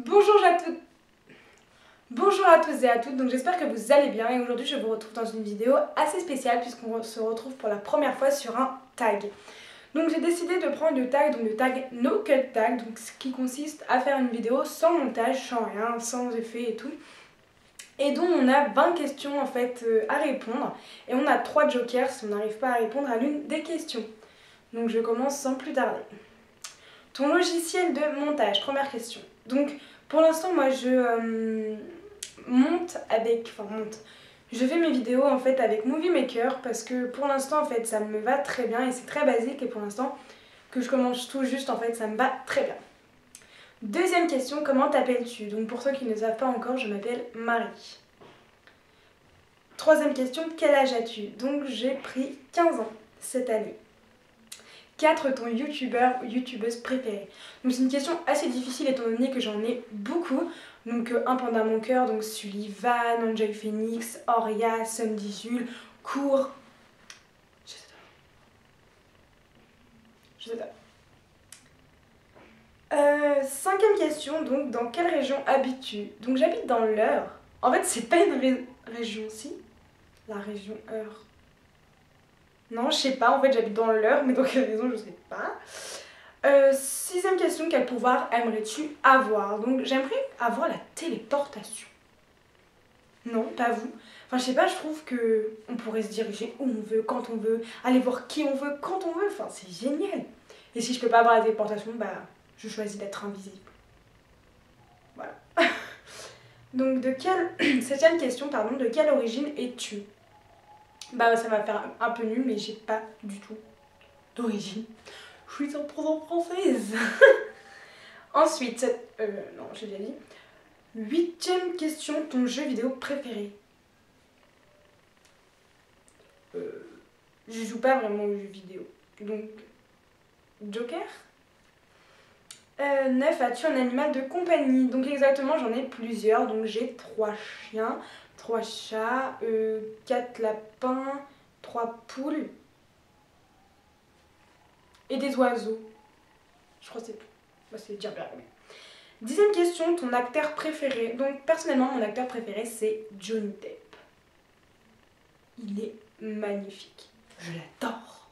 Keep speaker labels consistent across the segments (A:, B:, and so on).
A: Bonjour à toutes. Bonjour à tous et à toutes, donc j'espère que vous allez bien et aujourd'hui je vous retrouve dans une vidéo assez spéciale puisqu'on se retrouve pour la première fois sur un tag. Donc j'ai décidé de prendre le tag, donc le tag No Cut Tag, donc ce qui consiste à faire une vidéo sans montage, sans rien, sans effet et tout. Et donc on a 20 questions en fait à répondre et on a 3 jokers si on n'arrive pas à répondre à l'une des questions. Donc je commence sans plus tarder. Ton logiciel de montage, première question. Donc pour l'instant moi je je fais mes vidéos en fait avec Movie Maker parce que pour l'instant en fait ça me va très bien et c'est très basique et pour l'instant que je commence tout juste en fait ça me va très bien. Deuxième question, comment t'appelles-tu? Donc pour ceux qui ne savent pas encore, je m'appelle Marie. Troisième question, quel âge as-tu? Donc j'ai pris 15 ans cette année. 4. Ton youtubeur ou youtubeuse préférée. Donc c'est une question assez difficile étant donné que j'en ai beaucoup. Donc un panda mon cœur, donc Sullivan, Enjoy Phoenix, Oria, Sun18, Court. Je sais pas. Cinquième question, donc dans quelle région habites-tu? Donc j'habite dans l'Eure. En fait c'est pas une région si. La région Eure. Non, je sais pas, en fait j'habite dans l'Eure, mais dans quelle raison je sais pas. Sixième question, quel pouvoir aimerais-tu avoir? Donc j'aimerais avoir la téléportation. Non, pas vous. Enfin je sais pas, je trouve que on pourrait se diriger où on veut, quand on veut, aller voir qui on veut, quand on veut, enfin c'est génial. Et si je peux pas avoir la téléportation, bah je choisis d'être invisible. Voilà. Donc septième question, pardon, de quelle origine es-tu? Bah ça va faire un peu nul, mais j'ai pas du tout d'origine. Je suis 100% française. Ensuite, non, j'ai déjà dit. Huitième question, ton jeu vidéo préféré? Je joue pas vraiment aux jeux vidéo. Donc, Joker. 9, as-tu un animal de compagnie? Donc exactement, j'en ai plusieurs. Donc j'ai 3 chiens, 3 chats, 4 lapins, 3 poules et des oiseaux. Je crois que c'est tout. Bah, c'est déjà bien. Dixième question, ton acteur préféré? Donc personnellement, mon acteur préféré c'est Johnny Depp. Il est magnifique. Je l'adore.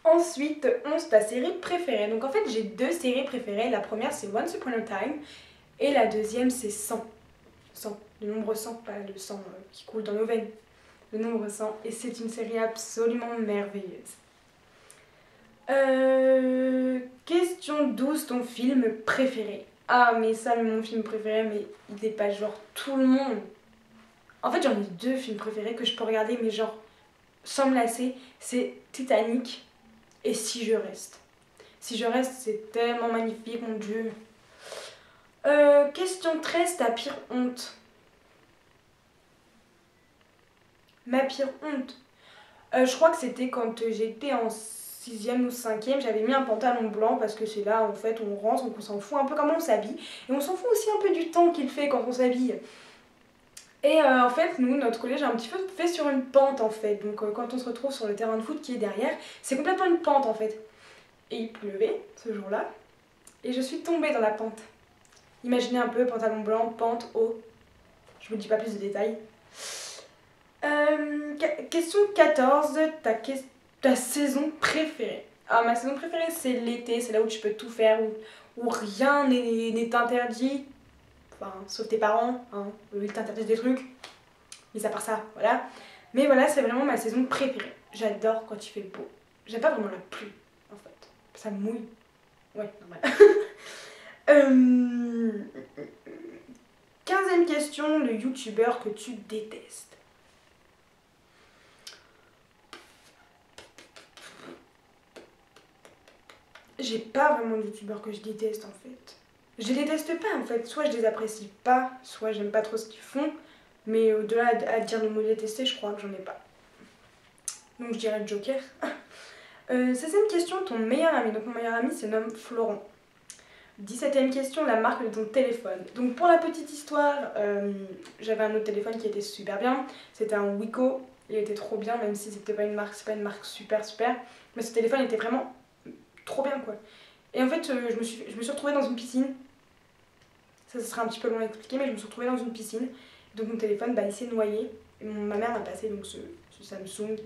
A: Ensuite, 11, ta série préférée. Donc en fait, j'ai 2 séries préférées. La première, c'est Once Upon a Time. Et la deuxième, c'est 100. 100. Le nombre 100, pas le sang qui coule dans nos veines. Le nombre 100. Et c'est une série absolument merveilleuse. Question 12, ton film préféré? Ah, mais ça, mon film préféré, mais il dépasse genre tout le monde. En fait, j'en ai 2 films préférés que je peux regarder, mais genre sans me lasser. C'est Titanic et Si je reste. Si je reste, c'est tellement magnifique, mon Dieu. Question 13, ta pire honte? Ma pire honte? Je crois que c'était quand j'étais en 6e ou 5e, j'avais mis un pantalon blanc parce que c'est là en fait on rentre, donc on s'en fout un peu comment on s'habille. Et on s'en fout aussi un peu du temps qu'il fait quand on s'habille. Et en fait, nous, notre collège est un petit peu fait sur une pente en fait. Donc quand on se retrouve sur le terrain de foot qui est derrière, c'est complètement une pente en fait. Et il pleuvait ce jour-là. Et je suis tombée dans la pente. Imaginez un peu, pantalon blanc, pente, eau. Je vous dis pas plus de détails. Question 14, ta saison préférée. Ah, ma saison préférée c'est l'été, c'est là où tu peux tout faire, où rien n'est interdit. Enfin, sauf tes parents, hein, ils t'interdisent des trucs. Mais à part ça, voilà. Mais voilà, c'est vraiment ma saison préférée. J'adore quand il fait beau. J'aime pas vraiment la pluie, en fait. Ça me mouille. Ouais, normal. 15e question, le youtubeur que tu détestes. J'ai pas vraiment de youtubeurs que je déteste en fait. Je les déteste pas en fait, soit je les apprécie pas, soit j'aime pas trop ce qu'ils font, mais au-delà à dire le mot détester, je crois que j'en ai pas. Donc je dirais le Joker. 16e question, ton meilleur ami. Donc mon meilleur ami se nomme Florent. 17e question, la marque de ton téléphone. Donc pour la petite histoire, j'avais un autre téléphone qui était super bien. C'était un Wiko, il était trop bien, même si c'était pas une marque, c'est pas une marque super. Mais ce téléphone était vraiment trop bien quoi. Et en fait, je me suis retrouvée dans une piscine. Ça serait un petit peu long à expliquer, mais je me suis retrouvée dans une piscine. Donc mon téléphone, il s'est noyé. Et ma mère m'a passé donc ce Samsung,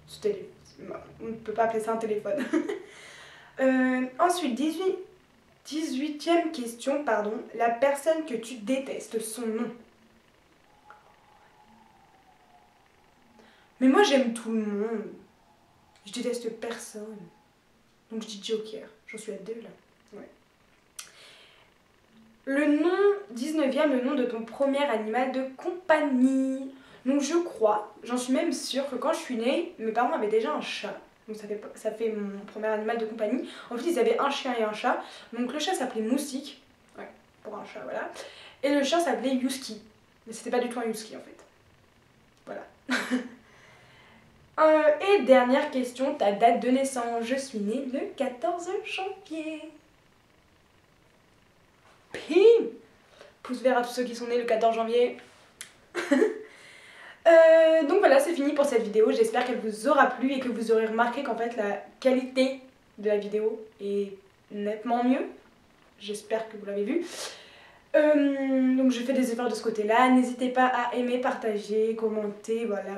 A: ce téléphone. On ne peut pas appeler ça un téléphone. Ensuite, 18e question, pardon. La personne que tu détestes, son nom. Mais moi j'aime tout le monde. Je déteste personne. Donc je dis Joker. J'en suis à 2 là. Ouais. Le nom, 19e, le nom de ton premier animal de compagnie. Donc je crois, j'en suis même sûre que quand je suis née, mes parents avaient déjà un chat. Donc ça fait mon premier animal de compagnie. En fait, ils avaient un chien et un chat. Donc le chat s'appelait Moussik. Ouais, pour un chat, voilà. Et le chien s'appelait Yuski. Mais c'était pas du tout un Yuski en fait. Voilà. Et dernière question, ta date de naissance. Je suis née le 14 janvier. Pim! Pouce vert à tous ceux qui sont nés le 14 janvier. Donc voilà, c'est fini pour cette vidéo. J'espère qu'elle vous aura plu et que vous aurez remarqué qu'en fait la qualité de la vidéo est nettement mieux. J'espère que vous l'avez vu. Donc je fais des efforts de ce côté-là. N'hésitez pas à aimer, partager, commenter, voilà.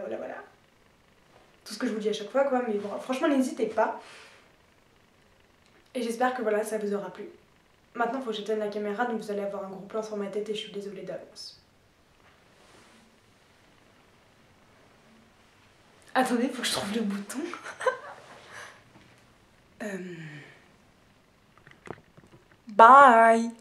A: Tout ce que je vous dis à chaque fois, quoi. Mais bon, franchement, n'hésitez pas. Et j'espère que voilà, ça vous aura plu. Maintenant, il faut que j'éteigne la caméra, donc vous allez avoir un gros plan sur ma tête et je suis désolée d'avance. Attendez, il faut que je trouve le bouton. Bye!